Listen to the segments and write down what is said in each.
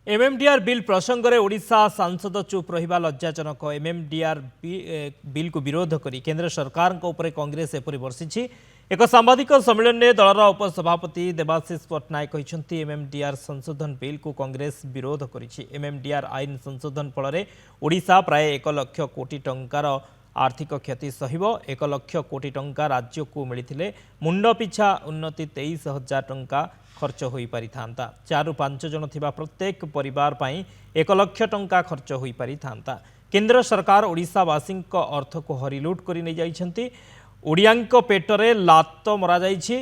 MMDR bill प्रसंग में ओडिशा सांसद चुप रहा लज्जाजनक। एमएमडीआर बिल को विरोध कर केंद्र सरकार कांग्रेस एपरी बर्षिछि। एक सांबादिक सम्मेलन में दलर उपसभापति देवाशीष पट्टनायक कहते एमएमडीआर संशोधन बिल को कांग्रेस विरोध करिछि। एमएमडीआर आईन संशोधन फल ओडिशा प्राय 1 लाख कोटी टंकार आर्थिक क्षति सहिब। 1 लाख कोटी टंका राज्य को मिलते मुंड पिछा उन्नति 23,000 टंका खर्च हो पारि था। 4 ରୁ 5 जन थिबा प्रत्येक परिवार पाई 1 लाख टंका खर्च हो पारि था। केंद्र सरकार ओडिशावासी अर्थ को हरिलुट कर नहीं जाइछंती। ओडियांक पेटरे लात मरा जाइछि।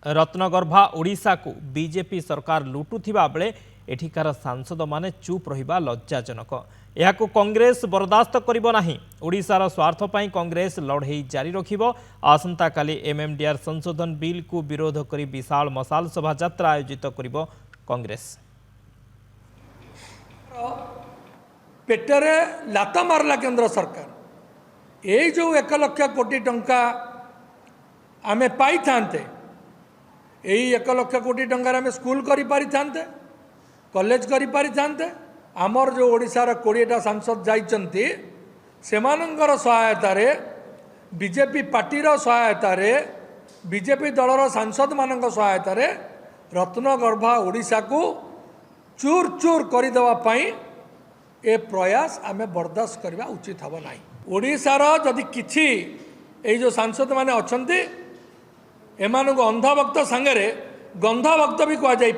रत्नगर्भा ओडिशा को बीजेपी सरकार लुटुथिबा बेले एठिकार सांसद माने चुप रहिबा लज्जाजनक। यहाको कांग्रेस बर्दाश्त करिबो नाही। ओडिशार स्वार्थ पई कांग्रेस लड़ई जारी रखिबो। आसंता काली एमएमडीआर संशोधन बिल को विरोध करी विशाल मसाल शोभा यात्रा आयोजित करिबो कांग्रेस। पेटरे लात मारला केंद्र सरकार। ये जो 1 लाख कोटी टंका आमे पाई थांते, यही 1 लाख कोटी टंकार आमे स्कूल करी पारि थांते, कॉलेज करी पारि थांते। आमर जो ओडिशार 20टा सांसद जाइचंती सेमानंकर सहायता रे, बीजेपी पार्टीर सहायता रे, बीजेपी दलर सांसद मानक सहायता रे रत्नगर्भा ओडिशा को चूर चूर करदेवा पाई ए प्रयास आमे बर्दाश्त करवा उचित हब नाही। ओडिशार जदि किछि ए जो सांसद माने अछंती एमानक अंधभक्त संगे गंधभक्त भी कह जाई।